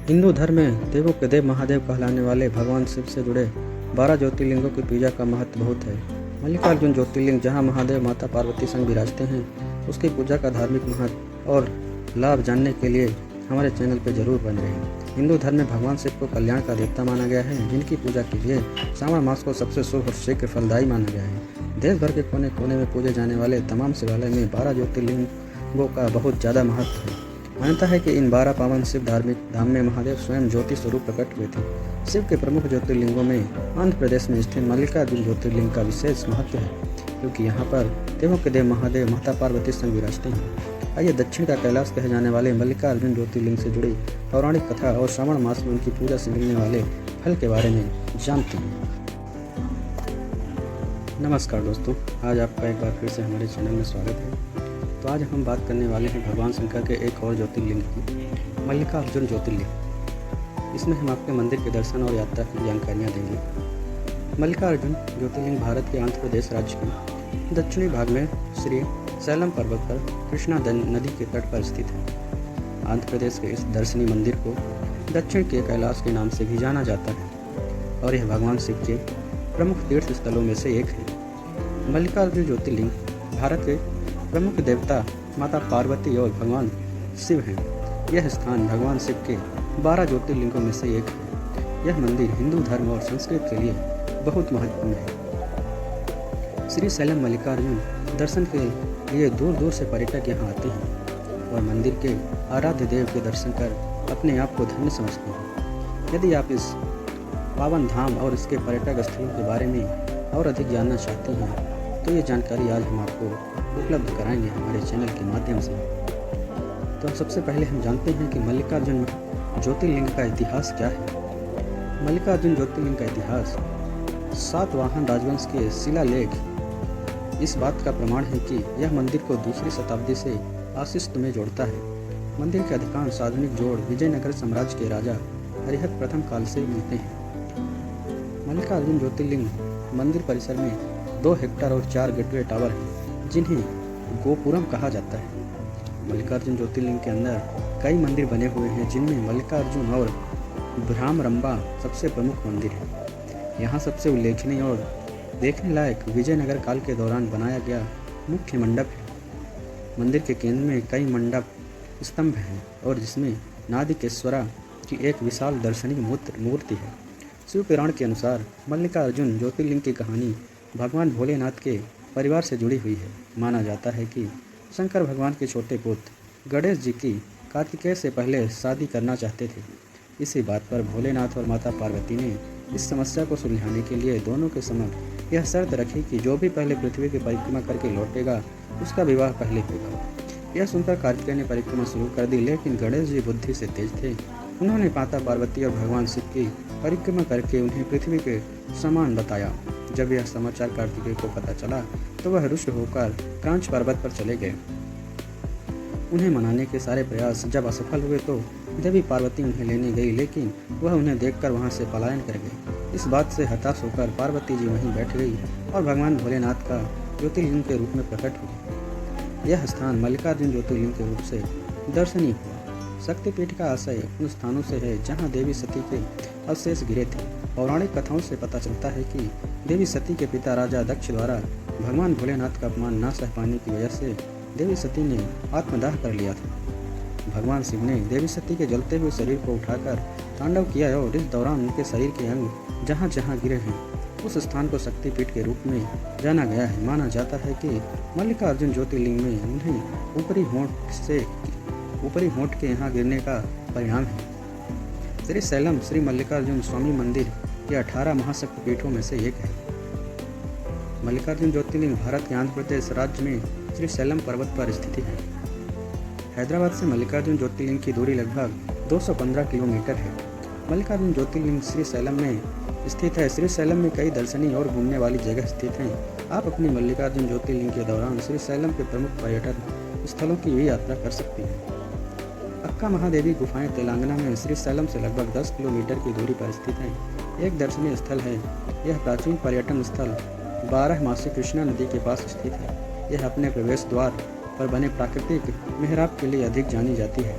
हिंदू धर्म में देवों के देव महादेव कहलाने वाले भगवान शिव से जुड़े 12 ज्योतिर्लिंगों की पूजा का महत्व बहुत है। मल्लिकार्जुन ज्योतिर्लिंग जहां महादेव माता पार्वती संग विराजते हैं, उसकी पूजा का धार्मिक महत्व और लाभ जानने के लिए हमारे चैनल पर जरूर बन रहें। हिंदू धर्म में भगवान शिव को कल्याण का देवता माना गया है, जिनकी पूजा कीजिए श्रावण मास को सबसे शुभ और शीघ्र फलदायी माना गया है। देश भर के कोने कोने में पूजे जाने वाले तमाम शिवालय में 12 ज्योतिर्लिंगों का बहुत ज़्यादा महत्व है। मान्यता है कि इन 12 पावन शिव धार्मिक धाम में महादेव स्वयं ज्योति स्वरूप प्रकट हुए थे। शिव के प्रमुख ज्योतिर्लिंगों में आंध्र प्रदेश में स्थित मल्लिकार्जुन ज्योतिर्लिंग का विशेष महत्व है, क्योंकि यहाँ पर देवों के देव महादेव माता पार्वती संग विराजते हैं। आइए दक्षिण का कैलाश कहे जाने वाले मल्लिकार्जुन ज्योतिर्लिंग से जुड़ी पौराणिक कथा और श्रावण मास में उनकी पूजा से मिलने वाले फल के बारे में जानते हैं। नमस्कार दोस्तों, आज आपका एक बार फिर से हमारे चैनल में स्वागत है। तो आज हम बात करने वाले हैं भगवान शंकर के एक और ज्योतिर्लिंग की, मल्लिकार्जुन ज्योतिर्लिंग। इसमें हम आपके मंदिर के दर्शन और यात्रा की जानकारियाँ देंगे। मल्लिकार्जुन ज्योतिर्लिंग भारत के आंध्र प्रदेश राज्य के दक्षिणी भाग में श्री सैलम पर्वत पर कृष्णा नदी के तट पर स्थित है। आंध्र प्रदेश के इस दर्शनीय मंदिर को दक्षिण के कैलाश के नाम से भी जाना जाता है और यह भगवान शिव के प्रमुख तीर्थ स्थलों में से एक है। मल्लिकार्जुन ज्योतिर्लिंग भारत के प्रमुख देवता माता पार्वती और भगवान शिव हैं। यह स्थान भगवान शिव के 12 ज्योतिर्लिंगों में से एक है। यह मंदिर हिंदू धर्म और संस्कृति के लिए बहुत महत्वपूर्ण है। श्री सैलम मल्लिकार्जुन दर्शन के लिए दूर दूर से पर्यटक यहाँ आते हैं और मंदिर के आराध्य देव के दर्शन कर अपने आप को धन्य समझते हैं। यदि आप इस पावन धाम और इसके पर्यटक स्थलों के बारे में और अधिक जानना चाहते हैं, तो ये जानकारी आज हम आपको उपलब्ध कराएंगे हमारे चैनल के माध्यम से। तो सबसे पहले हम जानते हैं कि मल्लिकार्जुन ज्योतिर्लिंग का इतिहास क्या है। मल्लिकार्जुन ज्योतिर्लिंग का इतिहास सातवाहन राजवंश के शिलालेख इस बात का प्रमाण है कि यह मंदिर को दूसरी शताब्दी से आशिष्ट में जोड़ता है। मंदिर के अधिकांश आधुनिक जोड़ विजयनगर साम्राज्य के राजा हरिहर प्रथम काल से मिलते हैं। मल्लिकार्जुन ज्योतिर्लिंग मंदिर परिसर में 2 हेक्टर और 4 गेटवे टावर हैं, जिन्हें गोपुरम कहा जाता है। मल्लिकार्जुन ज्योतिर्लिंग के अंदर कई मंदिर बने हुए हैं, जिनमें मल्लिकार्जुन और भ्रामरंबा सबसे प्रमुख मंदिर है। यहाँ सबसे उल्लेखनीय और देखने लायक विजयनगर काल के दौरान बनाया गया मुख्य मंडप है। मंदिर के केंद्र में कई मंडप स्तंभ हैं और जिसमें नादिकेश्वरा की एक विशाल दर्शनीय मूर्ति है। शिव पुराण के अनुसार मल्लिकार्जुन ज्योतिर्लिंग की कहानी भगवान भोलेनाथ के परिवार से जुड़ी हुई है। माना जाता है कि शंकर भगवान के छोटे पुत्र गणेश जी की कार्तिकेय से पहले शादी करना चाहते थे। इसी बात पर भोलेनाथ और माता पार्वती ने इस समस्या को सुलझाने के लिए दोनों के समक्ष यह शर्त रखी कि जो भी पहले पृथ्वी की परिक्रमा करके लौटेगा, उसका विवाह पहले होगा। यह सुनकर कार्तिकेय ने परिक्रमा शुरू कर दी, लेकिन गणेश जी बुद्धि से तेज थे। उन्होंने माता पार्वती और भगवान शिव की परिक्रमा करके उन्हें पृथ्वी के समान बताया। जब यह समाचार कार्तिकेय को पता चला तो वह रुष्ट होकर क्रांच पर्वत पर चले गए। उन्हें मनाने के सारे प्रयास जब असफल हुए तो देवी पार्वती उन्हें लेने गई, लेकिन वह उन्हें देखकर वहां से पलायन कर गई। इस बात से हताश होकर पार्वती जी वहीं बैठ गई और भगवान भोलेनाथ का ज्योतिर्लिंग के रूप में प्रकट हुए। यह स्थान मल्लिकार्जुन ज्योतिर्लिंग के रूप से दर्शनीय हुआ। शक्तिपीठ का आशय उन स्थानों से है जहाँ देवी सती के अवशेष गिरे थे। पौराणिक कथाओं से पता चलता है कि देवी सती के पिता राजा दक्ष द्वारा भगवान भोलेनाथ का अपमान न सह पाने की वजह से देवी सती ने आत्मदाह कर लिया था। भगवान शिव ने देवी सती के जलते हुए शरीर को उठाकर तांडव किया और इस दौरान उनके शरीर के अंग जहाँ जहाँ गिरे हैं उस स्थान को शक्तिपीठ के रूप में जाना गया है। माना जाता है कि मल्लिकार्जुन ज्योतिर्लिंग में उन्हें ऊपरी होंठ के यहाँ गिरने का परिणाम है। श्री सैलम श्री मल्लिकार्जुन स्वामी मंदिर ये 18 महाशक्तिपीठों में से एक है। मल्लिकार्जुन ज्योतिर्लिंग भारत के आंध्र प्रदेश राज्य में श्री सैलम पर्वत पर स्थित है। हैदराबाद से मल्लिकार्जुन ज्योतिर्लिंग की दूरी लगभग 215 किलोमीटर है। मल्लिकार्जुन ज्योतिर्लिंग श्री सैलम में स्थित है। श्री सैलम में कई दर्शनीय और घूमने वाली जगह स्थित हैं। आप अपनी मल्लिकार्जुन ज्योतिर्लिंग के दौरान श्री सैलम के प्रमुख पर्यटन स्थलों की भी यात्रा कर सकते हैं। अक्का महादेवी गुफाएं तेलंगाना में श्री सैलम से लगभग 10 किलोमीटर की दूरी पर स्थित है। एक दर्शनीय स्थल है। यह प्राचीन पर्यटन स्थल 12 मासी कृष्णा नदी के पास स्थित है। यह अपने प्रवेश द्वार पर बने प्राकृतिक मेहराब के लिए अधिक जानी जाती है।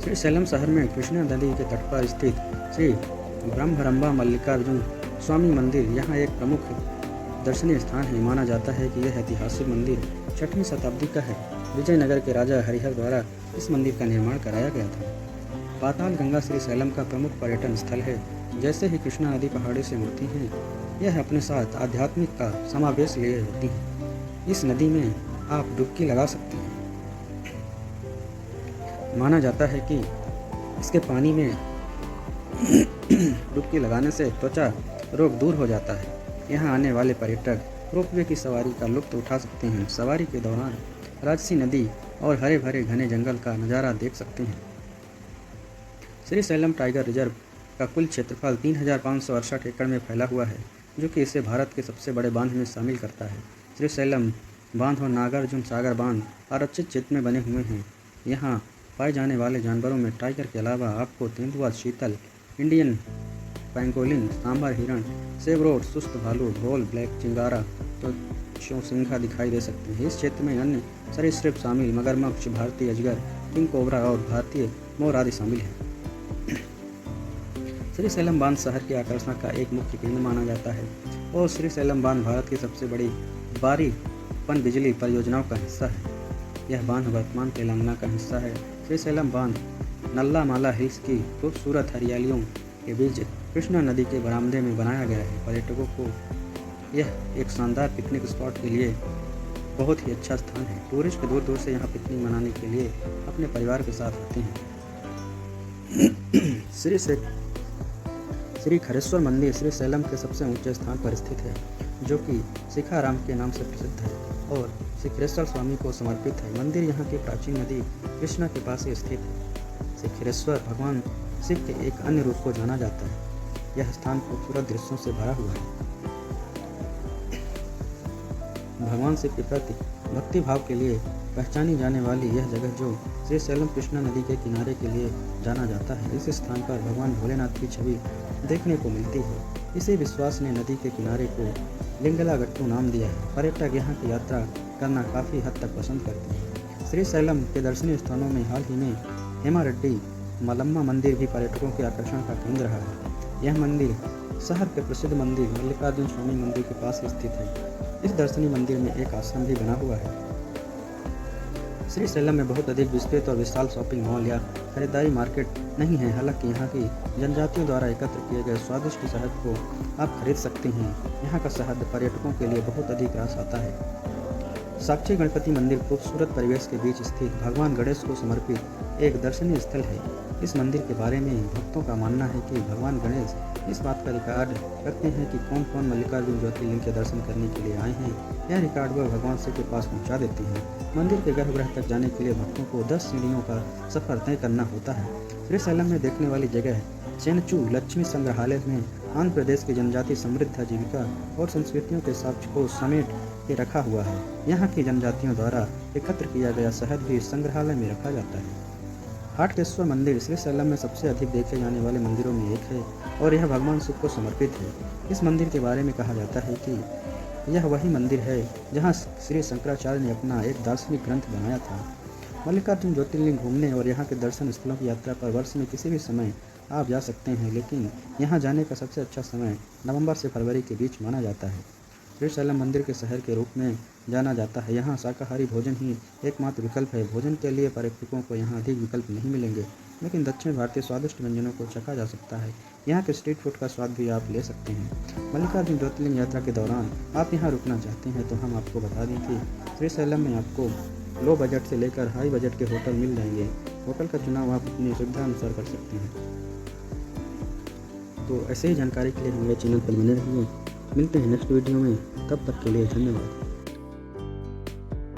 श्रीशैलम शहर में कृष्णा नदी के तट पर स्थित श्री ब्रह्मरंबा मल्लिकार्जुन स्वामी मंदिर यहाँ एक प्रमुख दर्शनीय स्थान है। माना जाता है कि यह ऐतिहासिक मंदिर 6वीं शताब्दी का है। विजयनगर के राजा हरिहर द्वारा इस मंदिर का निर्माण कराया गया था। पाताल गंगा श्रीशैलम का प्रमुख पर्यटन स्थल है। जैसे ही कृष्णा नदी पहाड़ी से मुड़ती है, यह अपने साथ आध्यात्मिक का समावेश लिए होती है। इस नदी में आप डुबकी लगा सकते हैं। माना जाता है कि इसके पानी में डुबकी लगाने से त्वचा रोग दूर हो जाता है। यहाँ आने वाले पर्यटक रोपवे की सवारी का लुत्फ उठा सकते हैं। सवारी के दौरान राजसी नदी और हरे भरे घने जंगल का नज़ारा देख सकते हैं। श्रीशैलम टाइगर रिजर्व का कुल क्षेत्रफल 3568 एकड़ में फैला हुआ है, जो कि इसे भारत के सबसे बड़े बांध में शामिल करता है। श्रीशैलम बांध और नागार्जुन सागर बांध आरक्षित क्षेत्र में बने हुए हैं। यहाँ पाए जाने वाले जानवरों में टाइगर के अलावा आपको तेंदुआ, चीतल, इंडियन पैंगोलिन, सांभर हिरण, सेवरोड, सुस्त भालू, ढोल, ब्लैक चिंगारा तो सिंघा दिखाई दे सकते हैं। इस क्षेत्र में अन्य सरीसृप शामिल मगरमच्छ, भारतीय अजगर, किंग कोबरा और भारतीय मोर आदि शामिल हैं। श्रीशैलम बांध शहर के आकर्षण का एक मुख्य केंद्र माना जाता है और श्रीशैलम बांध भारत की सबसे बड़ी भारी पनबिजली परियोजनाओं का हिस्सा है। यह बांध वर्तमान तेलंगाना का हिस्सा है। श्रीशैलम बांध नल्लामाला हिल्स की खूबसूरत हरियालियों के बीच कृष्णा नदी के बरामदे में बनाया गया है। पर्यटकों को यह एक शानदार पिकनिक स्पॉट के लिए बहुत ही अच्छा स्थान है। टूरिस्ट दूर दूर से यहाँ पिकनिक मनाने के लिए अपने परिवार के साथ आते हैं। श्री खरेश्वर मंदिर श्रीशैलम के सबसे ऊंचे स्थान पर स्थित है, जो कि शिखाराम के नाम से प्रसिद्ध है और शिखरेश्वर स्वामी को समर्पित है। मंदिर यहाँ की प्राचीन नदी कृष्णा के पास ही स्थित है। शिखरेश्वर भगवान शिव के एक अन्य रूप को जाना जाता है। यह स्थान खूबसूरत दृश्यों से भरा हुआ है। भगवान शिव के प्रति भक्ति भाव के लिए पहचानी जाने वाली यह जगह, जो श्रीशैलम कृष्णा नदी के किनारे के लिए जाना जाता है, इस स्थान पर भगवान भोलेनाथ की छवि देखने को मिलती है। इसी विश्वास ने नदी के किनारे को लिंगलागट्टू नाम दिया है। पर्यटक यहाँ की यात्रा करना काफ़ी हद तक पसंद करते हैं। श्रीशैलम के दर्शनीय स्थानों में हाल ही में हेमारेड्डी मलम्मा मंदिर भी पर्यटकों के आकर्षण का केंद्र रहा है। यह मंदिर शहर के प्रसिद्ध मंदिर मल्लिकार्जुन स्वामी मंदिर के पास स्थित है। इस दर्शनीय मंदिर में एक आश्रम भी बना हुआ है। श्रीशैलम में बहुत अधिक विस्तृत और विशाल शॉपिंग मॉल या खरीदारी मार्केट नहीं है। हालांकि यहाँ की जनजातियों द्वारा एकत्र किए गए स्वादिष्ट शहद को आप खरीद सकते हैं। यहाँ का शहद पर्यटकों के लिए बहुत अधिक रास आता है। साक्षी गणपति मंदिर खूबसूरत परिवेश के बीच स्थित भगवान गणेश को समर्पित एक दर्शनीय स्थल है। इस मंदिर के बारे में भक्तों का मानना है कि भगवान गणेश इस बात का रिकॉर्ड रखते हैं कि कौन कौन मल्लिकार्जुन ज्योतिर्लिंग के दर्शन करने के लिए आए हैं। यह रिकॉर्ड वह भगवान शिव के पास पहुंचा देते हैं। मंदिर के गर्भगृह तक जाने के लिए भक्तों को 10 सीढ़ियों का सफर तय करना होता है। श्रीशैलम में देखने वाली जगह चेनचू लक्ष्मी संग्रहालय में आंध्र प्रदेश की जनजाति समृद्ध आजीविका और संस्कृतियों के साक्ष्य को समेट के रखा हुआ है। यहाँ की जनजातियों द्वारा एकत्र किया गया शहद भी संग्रहालय में रखा जाता है। हाटकेश्वर मंदिर श्रीशैलम में सबसे अधिक देखे जाने वाले मंदिरों में एक है और यह भगवान शिव को समर्पित है। इस मंदिर के बारे में कहा जाता है कि यह वही मंदिर है जहाँ श्री शंकराचार्य ने अपना एक दार्शनिक ग्रंथ बनाया था। मल्लिकार्जुन ज्योतिर्लिंग घूमने और यहाँ के दर्शन स्थलों की यात्रा पर वर्ष में किसी भी समय आप जा सकते हैं, लेकिन यहाँ जाने का सबसे अच्छा समय नवंबर से फरवरी के बीच माना जाता है। श्रीशैलम मंदिर के शहर के रूप में जाना जाता है। यहाँ शाकाहारी भोजन ही एकमात्र विकल्प है। भोजन के लिए पर्यटकों को यहाँ अधिक विकल्प नहीं मिलेंगे, लेकिन दक्षिण भारतीय स्वादिष्ट व्यंजनों को चखा जा सकता है। यहाँ के स्ट्रीट फूड का स्वाद भी आप ले सकते हैं। मल्लिकार्जुन ज्योतिर्लिंग यात्रा के दौरान आप यहाँ रुकना चाहते हैं तो हम आपको बता दें कि श्रीशैलम में आपको लो बजट से लेकर हाई बजट के होटल मिल जाएंगे। होटल का चुनाव आप अपनी सुविधा अनुसार कर सकते हैं। तो ऐसे ही जानकारी के लिए हमारे चैनल पर बने रहिए। मिलते हैं नेक्स्ट वीडियो में, तब तक के लिए धन्यवाद।